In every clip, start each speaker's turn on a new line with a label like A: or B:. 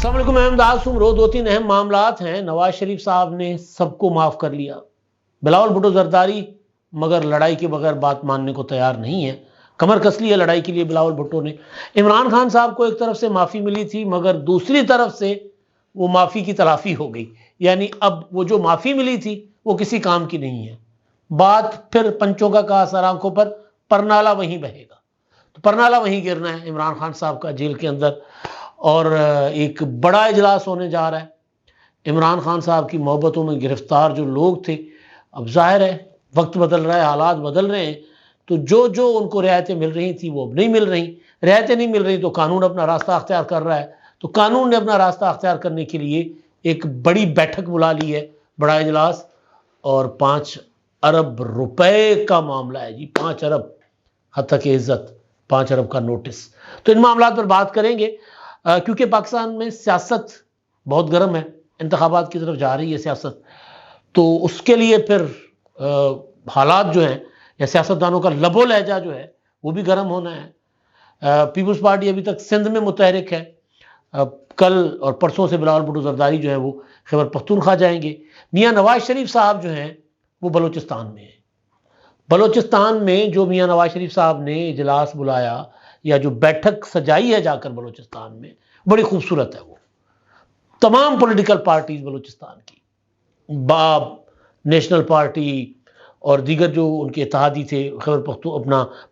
A: अस्सलाम वालेकुम, मैं अहमदाद सुमरो। दो तीन अहम मामलात हैं। नवाज शरीफ साहब ने सबको माफ़ कर लिया, बिलावल भुट्टो जरदारी मगर लड़ाई के बगैर बात मानने को तैयार नहीं है। कमर कस ली है लड़ाई के लिए बिलावल भुट्टो ने। इमरान खान साहब को एक तरफ से माफ़ी मिली थी मगर दूसरी तरफ से वो माफ़ी की तलाफ़ी हो गई, यानी अब वो जो माफ़ी मिली थी वो किसी काम की नहीं है। बात फिर पंचों का कहा सर आंखों पर, परनाला वहीं बहेगा। तो परनाला वहीं गिरना है इमरान खान साहब का जेल के अंदर। और एक बड़ा इजलास होने जा रहा है। इमरान खान साहब की मोहब्बतों में गिरफ्तार जो लोग थे, अब जाहिर है वक्त बदल रहा है, हालात बदल रहे हैं, तो जो जो उनको रियायतें मिल रही थी वो अब नहीं मिल रही। रियायतें नहीं मिल रही तो कानून अपना रास्ता अख्तियार कर रहा है। तो कानून ने अपना रास्ता अख्तियार करने के लिए एक बड़ी बैठक बुला ली है, बड़ा इजलास। और 5 अरब रुपए का मामला है जी, 5 अरब, हद तक इज्जत, 5 अरब का नोटिस। तो इन मामलों पर बात करेंगे क्योंकि पाकिस्तान में सियासत बहुत गर्म है, इंतखाबात की तरफ जा रही है सियासत। तो उसके लिए फिर हालात जो हैं या सियासतदानों का लबो लहजा जो है वो भी गर्म होना है। पीपल्स पार्टी अभी तक सिंध में मुतहरिक है। कल और परसों से बिलावल भुट्टो जरदारी जो है वो खैबर पख्तूनख्वा जाएंगे। मियाँ नवाज शरीफ साहब जो हैं वो बलूचिस्तान में हैं। बलूचिस्तान में जो मियाँ नवाज शरीफ साहब ने इजलास बुलाया या जो बैठक सजाई है जाकर बलूचिस्तान में, बड़ी खूबसूरत है। वो तमाम पॉलिटिकल पार्टीज बलूचिस्तान की, बाब, नेशनल पार्टी और दीगर जो उनके इत्तेहादी थे, खैबर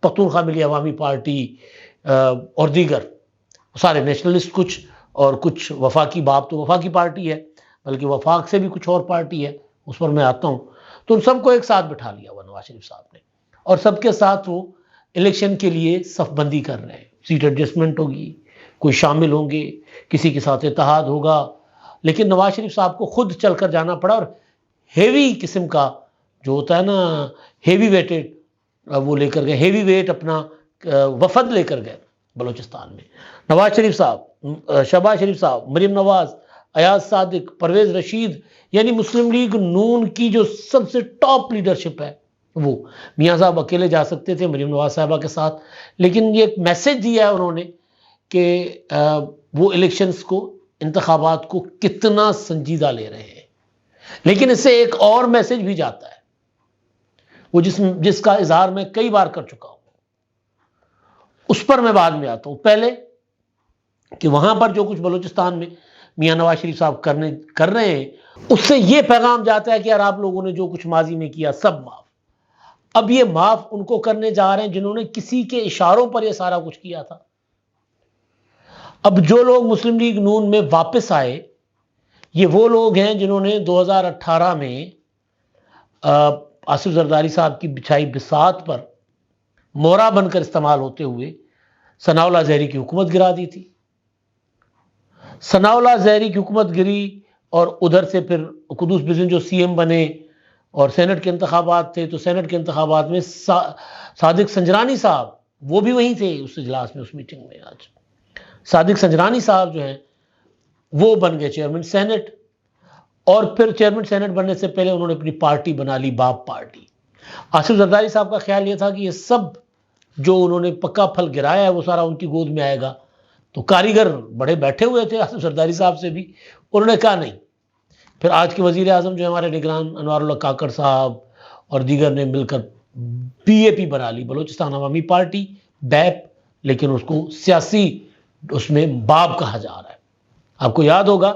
A: पख्तूनख्वा मिली अवामी पार्टी और दीगर सारे नेशनलिस्ट कुछ, और कुछ वफाकी, बाब तो वफाकी पार्टी है, बल्कि वफाक से भी कुछ और पार्टी है, उस पर मैं आता हूँ। तो उन सबको एक साथ बिठा लिया हुआ नवाज शरीफ साहब ने, और सबके साथ वो इलेक्शन के लिए सफबंदी कर रहे हैं। सीट एडजस्टमेंट होगी, कोई शामिल होंगे, किसी के साथ इत्तेहाद होगा। लेकिन नवाज शरीफ साहब को खुद चलकर जाना पड़ा और हेवी किस्म का जो होता है ना, हेवी वेटेड, वो लेकर गए, हेवी वेट अपना वफद लेकर गए बलूचिस्तान में। नवाज शरीफ साहब, शहबाज शरीफ साहब, मरीम नवाज, अयाज सादिक, परवेज रशीद, यानी मुस्लिम लीग नून की जो सबसे टॉप लीडरशिप है वो। मियाँ साहब अकेले जा सकते थे मरीम नवाज साहबा के साथ, लेकिन ये एक मैसेज दिया है उन्होंने कि वो इलेक्शंस को, इंतखाबात को कितना संजीदा ले रहे हैं। लेकिन इससे एक और मैसेज भी जाता है, वो जिसका इजहार मैं कई बार कर चुका हूं, उस पर मैं बाद में आता हूं। पहले कि वहां पर जो कुछ बलूचिस्तान में मियाँ नवाज शरीफ साहब कर रहे हैं, उससे यह पैगाम जाता है कि यार आप लोगों ने जो कुछ माजी में किया सब माफ। अब ये माफ उनको करने जा रहे हैं जिन्होंने किसी के इशारों पर यह सारा कुछ किया था। अब जो लोग मुस्लिम लीग नून में वापस आए, ये वो लोग हैं जिन्होंने 2018 में आसिफ जरदारी साहब की बिछाई बिसात पर मोहरा बनकर इस्तेमाल होते हुए सनाउल्लाह ज़हरी की हुकूमत गिरा दी थी। सनाउल्लाह ज़हरी की हुकूमत गिरी और उधर से फिर कुदूस बिजन जो सीएम बने और सेनेट के इंतखाबात थे, तो सेनेट के इंतखाबात में सादिक संजरानी साहब वो भी वहीं थे उस इजलास में, उस मीटिंग में। आज सादिक संजरानी साहब जो हैं वो बन गए चेयरमैन सेनेट, और फिर चेयरमैन सेनेट बनने से पहले उन्होंने अपनी पार्टी बना ली, बाप पार्टी। आसिफ जरदारी साहब का ख्याल यह था कि ये सब जो उन्होंने पक्का फल गिराया है वो सारा उनकी गोद में आएगा। तो कारीगर बड़े बैठे हुए थे आसिफ जरदारी साहब से भी, उन्होंने कहा नहीं। फिर आज के वजीर आजम जो हमारे निगरान अनवारुल्लाह काकड़ साहब और दीगर ने मिलकर बीएपी बना ली, बलूचिस्तान अवामी पार्टी, बैप, लेकिन उसको सियासी उसमें बाब कहा जा रहा है। आपको याद होगा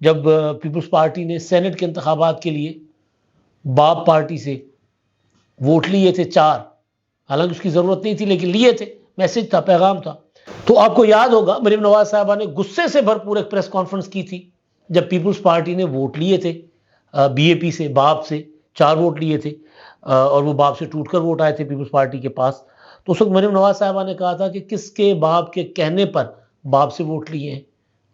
A: जब पीपल्स पार्टी ने सेनेट के इंतखाबात के लिए बाब पार्टी से वोट लिए थे 4, हालांकि उसकी ज़रूरत नहीं थी लेकिन लिए थे, मैसेज था, पैगाम था। तो आपको याद होगा मरीम नवाज साहबा ने गुस्से से भरपूर एक प्रेस कॉन्फ्रेंस की थी जब पीपल्स पार्टी ने वोट लिए थे बीएपी से, बाप से 4 वोट लिए थे, और वो बाप से टूटकर वोट आए थे पीपल्स पार्टी के पास। तो उस वक्त मरीम नवाज साहबा ने कहा था कि किसके बाप के कहने पर बाप से वोट लिए हैं,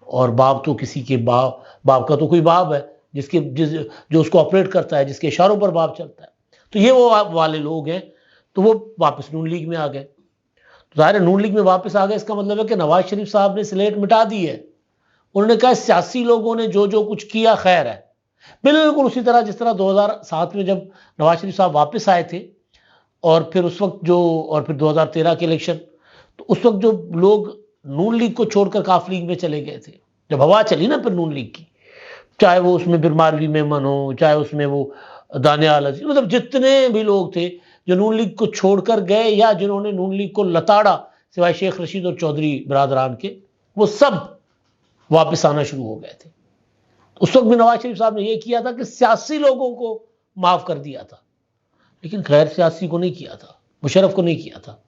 A: और बाप तो किसी के बाप का तो कोई बाप है जो उसको ऑपरेट करता है, जिसके इशारों पर बाप चलता है। तो ये वो वाले लोग हैं। तो वो वापस नून लीग में आ गए। तो ज़ाहिर है नून लीग में वापस आ गए, इसका मतलब है कि नवाज शरीफ साहब ने स्लेट मिटा दी है। उन्होंने कहा सियासी लोगों ने जो जो कुछ किया खैर है, बिल्कुल उसी तरह जिस तरह 2007 में जब नवाज शरीफ साहब वापस आए थे, और फिर उस वक्त और फिर 2013 के इलेक्शन, तो उस वक्त जो लोग नून लीग को छोड़कर काफ लीग में चले गए थे, जब हवा चली ना फिर नून लीग की, चाहे वो उसमें फिर मालवी मेमन हो, चाहे उसमें वो दानियाल अजीज, मतलब जितने भी लोग थे जो नून लीग को छोड़कर गए या जिन्होंने नून लीग को लताड़ा सिवाय शेख रशीद और चौधरी बरादरान के, वो सब वापस आना शुरू हो गए थे। उस वक्त भी नवाज शरीफ साहब ने यह किया था कि सियासी लोगों को माफ कर दिया था, लेकिन गैर सियासी को नहीं किया था, मुशर्रफ को नहीं किया था।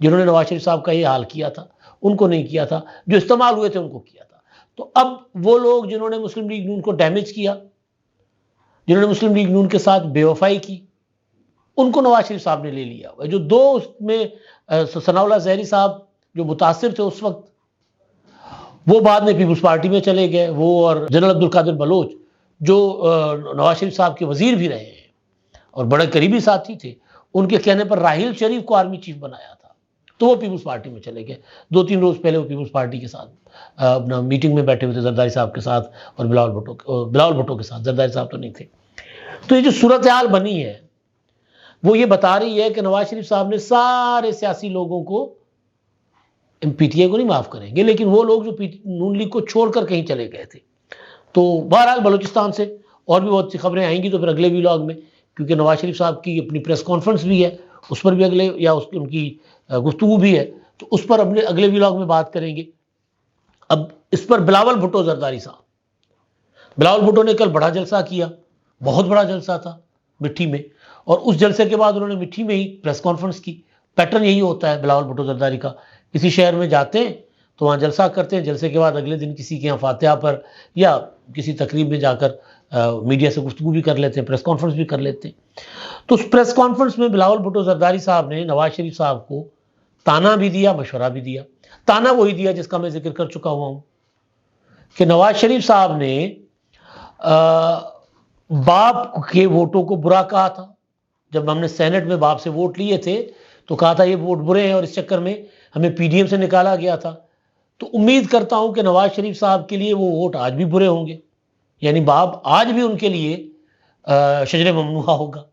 A: जिन्होंने नवाज शरीफ साहब का ये हाल किया था उनको नहीं किया था, जो इस्तेमाल हुए थे उनको किया था। तो अब वो लोग जिन्होंने मुस्लिम लीग नून को डैमेज किया, जिन्होंने मुस्लिम लीग नून के साथ बेवफाई की, उनको नवाज शरीफ साहब ने ले लिया हुआ। जो दो उसमें सनाउल्लाह ज़हरी साहब जो मुतासिर थे उस वक्त, वो बाद में पीपल्स पार्टी में चले गए, वो और जनरल अब्दुल कादिर बलोच जो नवाज शरीफ साहब के वजीर भी रहे हैं और बड़े करीबी साथी थे, उनके कहने पर राहिल शरीफ को आर्मी चीफ बनाया था, तो वो पीपल्स पार्टी में चले गए। 2-3 रोज पहले वो पीपल्स पार्टी के साथ अपना मीटिंग में बैठे हुए थे जरदारी साहब के साथ और बिलावल भुट्टो के साथ। जरदारी साहब तो नहीं थे। तो ये जो सूरत हाल बनी है वो ये बता रही है कि नवाज शरीफ साहब ने सारे सियासी लोगों को, पीटीआई को नहीं माफ करेंगे, लेकिन वो लोग जो नून लीग को छोड़कर कहीं चले गए थे। तो बहरहाल बलूचिस्तान से और भी बहुत सी खबरें आएंगी तो फिर अगले व्लॉग में, क्योंकि नवाज शरीफ साहब की अपनी प्रेस कॉन्फ्रेंस भी है, उस पर भी अगले या उसकी उनकी गुफ्तगू भी है, तो उस पर अपने अगले व्लॉग में बात करेंगे। अब इस पर बिलावल भुट्टो जरदारी साहब, बिलावल भुट्टो ने कल बड़ा जलसा किया, बहुत बड़ा जलसा था मिट्टी में, और उस जलसे के बाद उन्होंने मिट्टी में ही प्रेस कॉन्फ्रेंस की। पैटर्न यही होता है बिलावल भुट्टो जरदारी का, किसी शहर में जाते हैं तो वहाँ जलसा करते हैं, जलसे के बाद अगले दिन किसी के यहाँ फातिहा पर या किसी तकरीब में जाकर मीडिया से गुफ्तगू भी कर लेते हैं, प्रेस कॉन्फ्रेंस भी कर लेते हैं। तो उस प्रेस कॉन्फ्रेंस में बिलावल भुट्टो जरदारी साहब ने नवाज शरीफ साहब को ताना भी दिया, मशवरा भी दिया। ताना वही दिया जिसका मैं जिक्र कर चुका हुआ हूँ कि नवाज शरीफ साहब ने बाप के वोटों को बुरा कहा था। जब हमने सेनेट में बाप से वोट लिए थे तो कहा था ये वोट बुरे हैं और इस चक्कर में हमें पीडीएम से निकाला गया था। तो उम्मीद करता हूं कि नवाज शरीफ साहब के लिए वो वोट आज भी बुरे होंगे, यानी बाप आज भी उनके लिए शजरे ममनुहा होगा,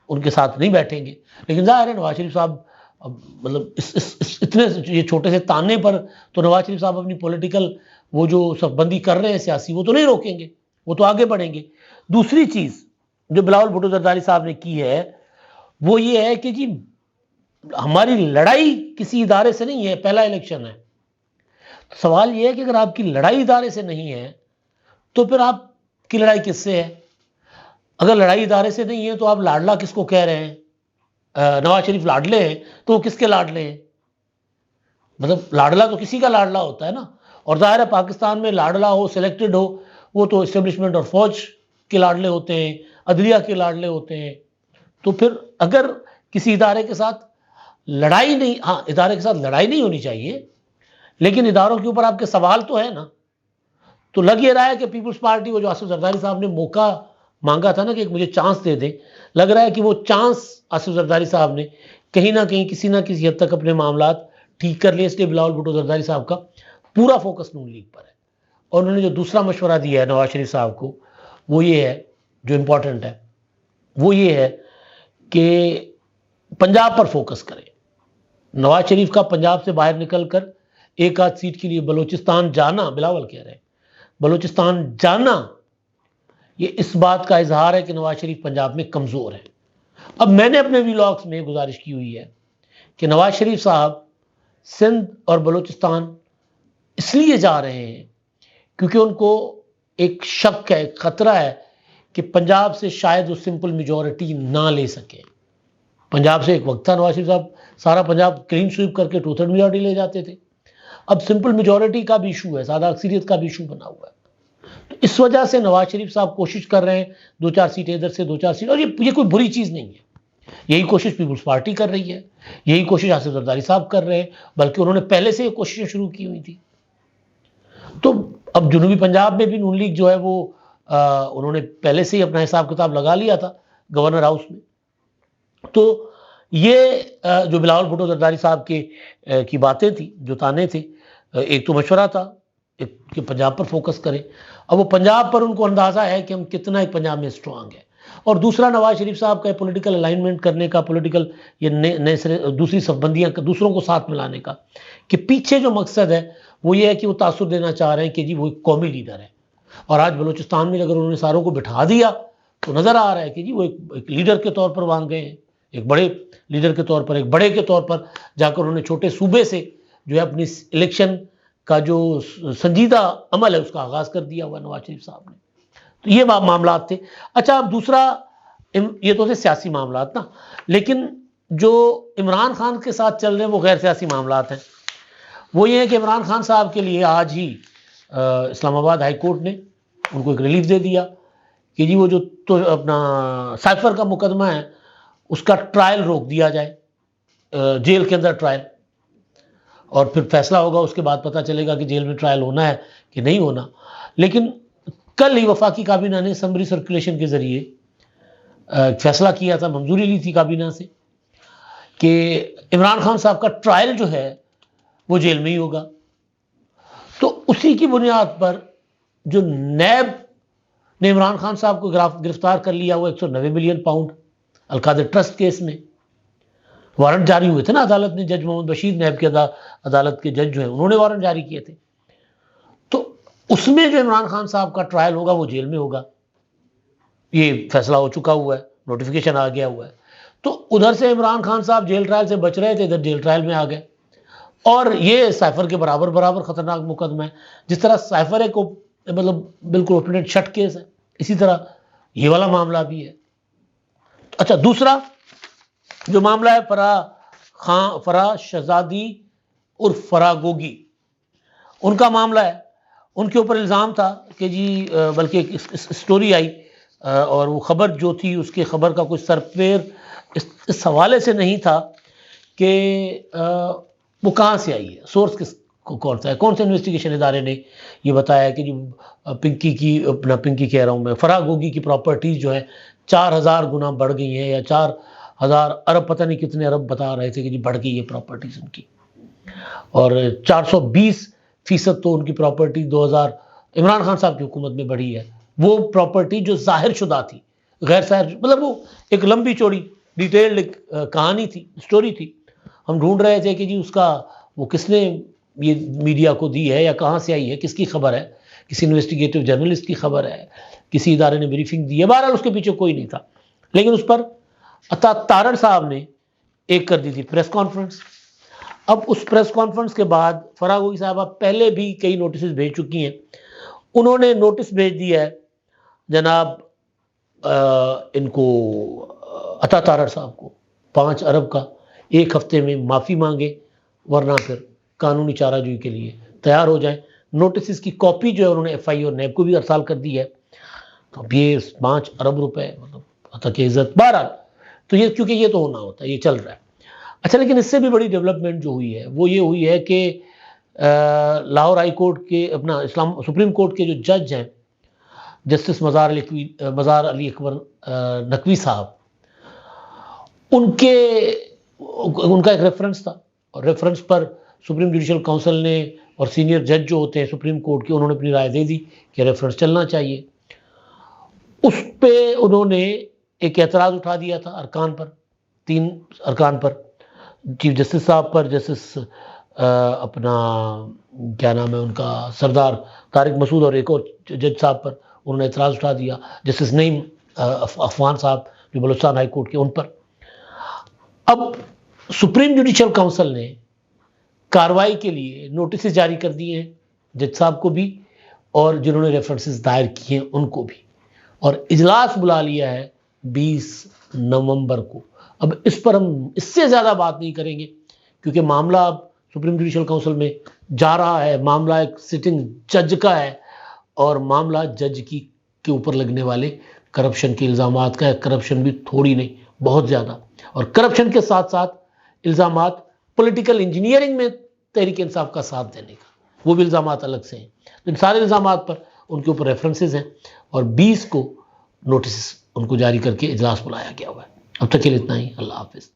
A: उनके साथ नहीं बैठेंगे। लेकिन जाहिर है नवाज शरीफ साहब मतलब इस इतने ये छोटे से ताने पर तो नवाज शरीफ साहब अपनी पॉलिटिकल वो जो सबबंदी कर रहे हैं सियासी, वो तो नहीं रोकेंगे, वो तो आगे बढ़ेंगे। दूसरी चीज़ जो बिलावल भुट्टो जरदारी साहब ने की है वो ये है कि जी हमारी लड़ाई किसी इदारे से नहीं है, पहला इलेक्शन है। तो सवाल ये है कि अगर आपकी लड़ाई इदारे से नहीं है तो फिर आपकी लड़ाई किससे है? अगर लड़ाई इदारे से नहीं है तो आप लाडला किसको कह रहे हैं? नवाज शरीफ लाडले हैं तो वो किसके लाडले हैं? मतलब लाडला तो किसी का लाडला होता है ना, और जाहिर है पाकिस्तान में लाडला हो, सिलेक्टेड हो, वो तो एस्टेब्लिशमेंट और फौज के लाडले होते हैं, अदलिया के लाडले होते हैं। तो फिर अगर किसी इदारे के साथ लड़ाई नहीं, हाँ इदारे के साथ लड़ाई नहीं होनी चाहिए, लेकिन इदारों के ऊपर आपके सवाल तो है ना। तो लग ये रहा है कि पीपल्स पार्टी, वो जो आसिफ जरदारी साहब ने मौका मांगा था ना कि मुझे चांस दे दें, लग रहा है कि वो चांस आसिफ जरदारी साहब ने कहीं ना किसी हद तक अपने मामला ठीक कर लिए। इसलिए बिलावल भुट्टो जरदारी साहब का पूरा फोकस नून लीग पर है। और उन्होंने जो दूसरा मशवरा दिया है नवाज शरीफ साहब को, वो ये है, जो इम्पोर्टेंट है वो ये है कि पंजाब पर फोकस करें। नवाज शरीफ का पंजाब से बाहर निकलकर एक आध सीट के लिए बलूचिस्तान जाना, बिलावल कह रहे हैं बलूचिस्तान जाना, ये इस बात का इजहार है कि नवाज शरीफ पंजाब में कमज़ोर है। अब मैंने अपने व्लॉग्स में गुजारिश की हुई है कि नवाज शरीफ साहब सिंध और बलूचिस्तान इसलिए जा रहे हैं क्योंकि उनको एक शक है, एक खतरा है कि पंजाब से शायद वो सिंपल मेजॉरिटी ना ले सके। पंजाब से एक वक्त था नवाज शरीफ साहब सारा पंजाब क्लीन स्वीप करके 2/3 मेजॉरिटी ले जाते थे। अब सिंपल मेजॉरिटी का भी इशू है, सादा अक्सरियत का भी इशू बना हुआ है। तो इस वजह से नवाज शरीफ साहब कोशिश कर रहे हैं 2-4 सीटें इधर से 2-4 सीट, और ये कोई बुरी चीज़ नहीं है। यही कोशिश पीपल्स पार्टी कर रही है, यही कोशिश आसिफ जरदारी साहब कर रहे हैं, बल्कि उन्होंने पहले से ये कोशिशें शुरू की हुई थी। तो अब जुनूबी पंजाब में भी नून लीग जो है वो उन्होंने पहले से ही अपना हिसाब किताब लगा लिया था गवर्नर हाउस में। तो ये जो बिलावल भुट्टो जरदारी साहब के की बातें थी, जो ताने थे, एक तो मशवरा था एक कि पंजाब पर फोकस करें। अब वो पंजाब पर उनको अंदाज़ा है कि हम कितना एक पंजाब में स्ट्रांग है, और दूसरा नवाज शरीफ साहब का पॉलिटिकल अलाइनमेंट करने का, पॉलिटिकल ये नए दूसरी सबबंदियाँ दूसरों को साथ मिलाने का, कि पीछे जो मकसद है वो ये है कि वो तासुर देना चाह रहे हैं कि जी वो एक कौमी लीडर है। और आज बलूचिस्तान में अगर उन्होंने सारों को बिठा दिया तो नज़र आ रहा है कि जी वो एक लीडर के तौर पर मान गए हैं, एक बड़े लीडर के तौर पर, एक बड़े के तौर पर जाकर उन्होंने छोटे सूबे से जो है अपनी इलेक्शन का जो संजीदा अमल है उसका आगाज़ कर दिया हुआ नवाज शरीफ साहब ने। तो ये मामला थे। अच्छा, अब दूसरा, ये तो थे सियासी मामला ना, लेकिन जो इमरान खान के साथ चल रहे हैं वो गैर सियासी मामला हैं। वो ये है कि इमरान खान साहब के लिए आज ही इस्लामाबाद हाई कोर्ट ने उनको एक रिलीफ दे दिया कि जी वो जो तो अपना साइफर का मुकदमा है उसका ट्रायल रोक दिया जाए, जेल के अंदर ट्रायल, और फिर फैसला होगा, उसके बाद पता चलेगा कि जेल में ट्रायल होना है कि नहीं होना। लेकिन कल ही वफाकी काबीना ने समरी सर्कुलेशन के ज़रिए फैसला किया था, मंजूरी ली थी काबीना से कि इमरान खान साहब का ट्रायल जो है वो जेल में ही होगा। तो उसी की बुनियाद पर जो नैब ने इमरान खान साहब को गिरफ्तार कर लिया वो 190 million pound Al-Qadir trust case में वारंट जारी हुए थे ना अदालत ने, जज मोहम्मद बशीर नैब के अदालत के जज जो है उन्होंने वारंट जारी किए थे। तो उसमें जो इमरान खान साहब का ट्रायल होगा वो जेल में होगा, ये फैसला हो चुका हुआ है, नोटिफिकेशन आ गया हुआ है। तो उधर से इमरान खान साहब जेल ट्रायल से बच रहे थे, इधर जेल ट्रायल में आ गए। और ये साइफर के बराबर बराबर खतरनाक मुकदमा है। जिस तरह साइफर एक मतलब बिल्कुल ओपन शट केस है, इसी तरह ये वाला मामला भी है। अच्छा, दूसरा जो मामला है फराह शहजादी और फराह गोगी, उनका मामला है। उनके ऊपर इल्ज़ाम था कि जी बल्कि एक स्टोरी आई और वो खबर जो थी उसके खबर का कुछ सरपेर इस हवाले से नहीं था कि वो कहाँ से आई है, सोर्स कौन सा है, कौन से इन्वेस्टिगेशन इदारे ने ये बताया कि जो पिंकी कह रहा हूँ मैं, फराह गोगी की प्रॉपर्टीज़ जो है 4000 गुना बढ़ गई हैं, या 4000 अरब, पता नहीं कितने अरब बता रहे थे कि जी बढ़ गई है प्रॉपर्टीज़ उनकी। और 420% तो उनकी प्रॉपर्टी 2000 इमरान खान साहब की हुकूमत में बढ़ी है। वो प्रॉपर्टी जो जाहिर शुदा थी, गैर जाहिर, मतलब वो एक लंबी चौड़ी डिटेल्ड कहानी थी, स्टोरी थी। हम ढूंढ रहे थे कि जी उसका वो किसने ये मीडिया को दी है या कहाँ से आई है, किसकी खबर है, किसी इन्वेस्टिगेटिव जर्नलिस्ट की खबर है, किसी इदारे ने ब्रीफिंग दी है, बहरहाल उसके पीछे कोई नहीं था। लेकिन उस पर अता तारड़ साहब ने एक कर दी थी प्रेस कॉन्फ्रेंस। अब उस प्रेस कॉन्फ्रेंस के बाद फराह गोगी साहबा पहले भी कई नोटिस भेज चुकी हैं। उन्होंने नोटिस भेज दिया है जनाब इनको अता तारड़ साहब को 5 अरब का 1 हफ्ते में माफ़ी मांगे, वरना फिर कानूनी चाराजोई के लिए तैयार हो जाए। नोटिस की कॉपी जो है उन्होंने FI और नैब को भी अरसाल कर दी है। तो अब ये 5 अरब रुपए मतलब अता की इज्जत, बहरहाल तो ये, क्योंकि ये तो होना होता है, ये चल रहा है। अच्छा, लेकिन इससे भी बड़ी डेवलपमेंट जो हुई है वो ये हुई है कि लाहौर हाई कोर्ट के सुप्रीम कोर्ट के जो जज हैं जस्टिस मज़ार अली अकबर नकवी साहब, उनका एक रेफरेंस था, और रेफरेंस पर सुप्रीम जुडिशल काउंसिल ने और सीनियर जज जो होते हैं सुप्रीम कोर्ट के, उन्होंने अपनी राय दे दी कि रेफरेंस चलना चाहिए। उस पे उन्होंने एक एतराज़ उठा दिया था अरकान पर, 3 अरकान पर, चीफ जस्टिस साहब पर, जस्टिस अपना क्या नाम है उनका, सरदार तारिक मसूद, और एक और जज साहब पर उन्होंने एतराज़ उठा दिया, जस्टिस नईम अफवान साहब जो बलूचिस्तान हाई कोर्ट के, उन पर। अब सुप्रीम जुडिशल काउंसिल ने कार्रवाई के लिए नोटिस जारी कर दिए हैं जज साहब को भी, और जिन्होंने रेफरेंसेस दायर किए हैं उनको भी, और इजलास बुला लिया है 20 नवंबर को। अब इस पर हम इससे ज़्यादा बात नहीं करेंगे क्योंकि मामला अब सुप्रीम जुडिशल काउंसिल में जा रहा है। मामला एक सिटिंग जज का है, और मामला जज के ऊपर लगने वाले करप्शन के इल्ज़ामात का है। करप्शन भी थोड़ी नहीं, बहुत ज़्यादा, और करप्शन के साथ साथ इल्ज़ामात पॉलिटिकल इंजीनियरिंग में तहरीक इंसाफ का साथ देने का, वो भी इल्ज़ामात अलग से हैं। इन सारे इल्ज़ामात पर उनके ऊपर रेफरेंसेस हैं, और 20 को नोटिस उनको जारी करके इजलास बुलाया गया हुआ है। अब तक के लिए इतना ही। अल्लाह हाफिज़।